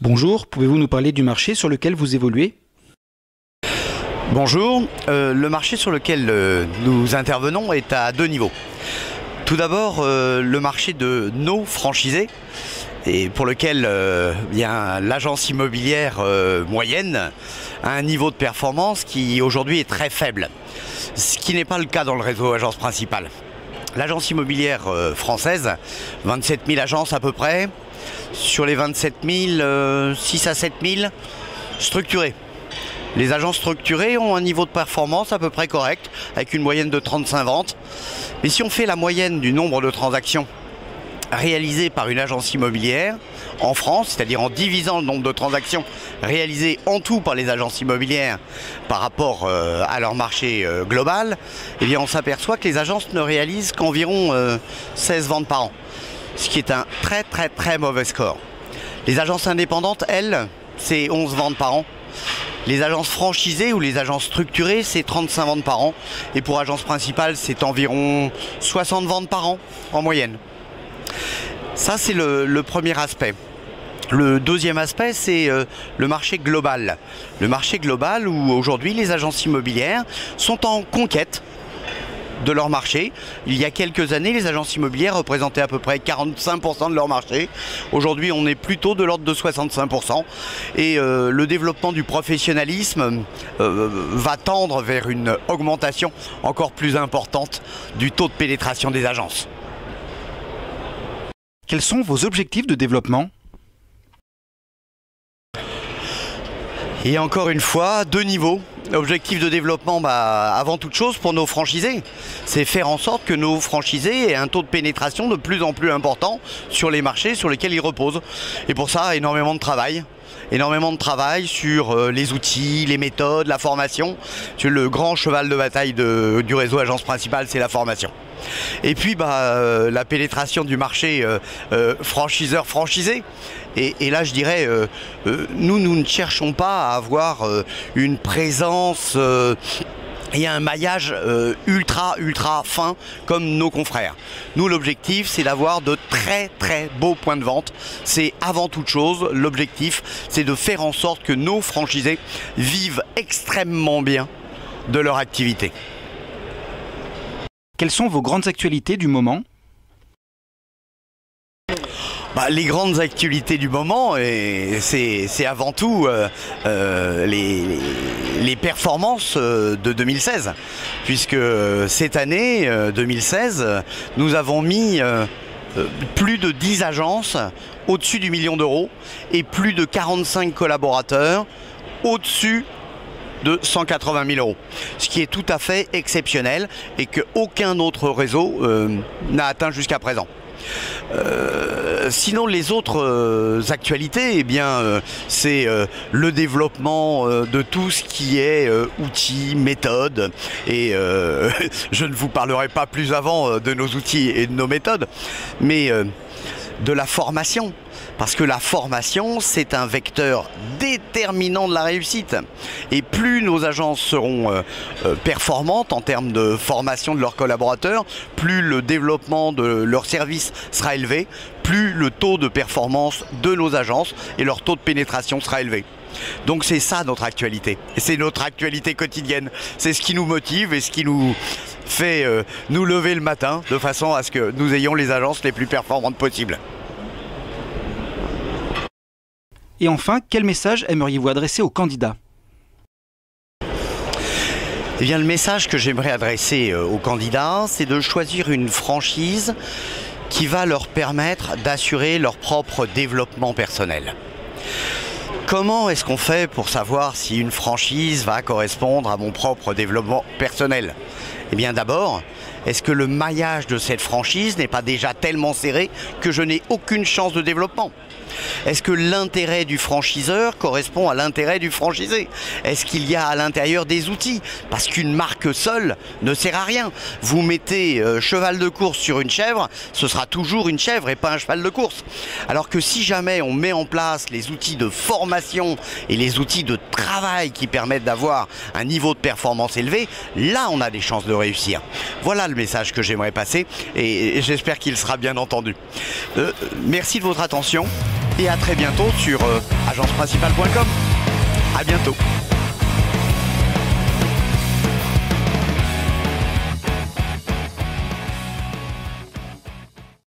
Bonjour, pouvez-vous nous parler du marché sur lequel vous évoluez? Bonjour, le marché sur lequel nous intervenons est à deux niveaux. Tout d'abord, le marché de nos franchisés, et pour lequel l'agence immobilière moyenne a un niveau de performance qui aujourd'hui est très faible, ce qui n'est pas le cas dans le réseau agence principale. L'agence immobilière française, 27 000 agences à peu près, sur les 27 000, 6 à 7 000 structurées. Les agences structurées ont un niveau de performance à peu près correct, avec une moyenne de 35 ventes. Mais si on fait la moyenne du nombre de transactions réalisées par une agence immobilière en France, c'est-à-dire en divisant le nombre de transactions réalisées en tout par les agences immobilières par rapport à leur marché global, eh bien on s'aperçoit que les agences ne réalisent qu'environ 16 ventes par an, ce qui est un très mauvais score. Les agences indépendantes, elles, c'est 11 ventes par an. Les agences franchisées ou les agences structurées, c'est 35 ventes par an. Et pour agence principale, c'est environ 60 ventes par an en moyenne. Ça, c'est le premier aspect. Le deuxième aspect, c'est le marché global. Le marché global où aujourd'hui les agences immobilières sont en conquête de leur marché. Il y a quelques années, les agences immobilières représentaient à peu près 45% de leur marché. Aujourd'hui, on est plutôt de l'ordre de 65%. Et le développement du professionnalisme va tendre vers une augmentation encore plus importante du taux de pénétration des agences. Quels sont vos objectifs de développement? Et encore une fois, deux niveaux. Objectif de développement, avant toute chose pour nos franchisés, c'est faire en sorte que nos franchisés aient un taux de pénétration de plus en plus important sur les marchés sur lesquels ils reposent. Et pour ça, énormément de travail. Énormément de travail sur les outils, les méthodes, la formation. Le grand cheval de bataille du réseau agence principale, c'est la formation. Et puis la pénétration du marché franchiseur-franchisé. Et là je dirais, nous ne cherchons pas à avoir une présence et un maillage ultra fin comme nos confrères. Nous, l'objectif, c'est d'avoir de très beaux points de vente. C'est avant toute chose, l'objectif, c'est de faire en sorte que nos franchisés vivent extrêmement bien de leur activité. Quelles sont vos grandes actualités du moment? Les grandes actualités du moment, c'est avant tout les performances de 2016. Puisque cette année, 2016, nous avons mis plus de 10 agences au-dessus du million d'euros et plus de 45 collaborateurs au-dessus de 180 000 euros. Ce qui est tout à fait exceptionnel et qu'aucun autre réseau n'a atteint jusqu'à présent. Sinon les autres actualités, c'est le développement de tout ce qui est outils, méthodes et je ne vous parlerai pas plus avant de nos outils et de nos méthodes, mais de la formation. Parce que la formation, c'est un vecteur déterminant de la réussite. Et plus nos agences seront performantes en termes de formation de leurs collaborateurs, plus le développement de leurs services sera élevé, plus le taux de performance de nos agences et leur taux de pénétration sera élevé. Donc c'est ça notre actualité. Et c'est notre actualité quotidienne. C'est ce qui nous motive et ce qui nous fait nous lever le matin de façon à ce que nous ayons les agences les plus performantes possibles. Et enfin, quel message aimeriez-vous adresser aux candidats? Eh bien, le message que j'aimerais adresser aux candidats, c'est de choisir une franchise qui va leur permettre d'assurer leur propre développement personnel. Comment est-ce qu'on fait pour savoir si une franchise va correspondre à mon propre développement personnel? Eh bien d'abord, est-ce que le maillage de cette franchise n'est pas déjà tellement serré que je n'ai aucune chance de développement? Est-ce que l'intérêt du franchiseur correspond à l'intérêt du franchisé? Est-ce qu'il y a à l'intérieur des outils? Parce qu'une marque seule ne sert à rien. Vous mettez cheval de course sur une chèvre, ce sera toujours une chèvre et pas un cheval de course. Alors que si jamais on met en place les outils de formation et les outils de travail qui permettent d'avoir un niveau de performance élevé, là on a des chances de réussir. Voilà le message que j'aimerais passer et j'espère qu'il sera bien entendu. Merci de votre attention et à très bibientôt sur agenceprincipale.com. À bientôt.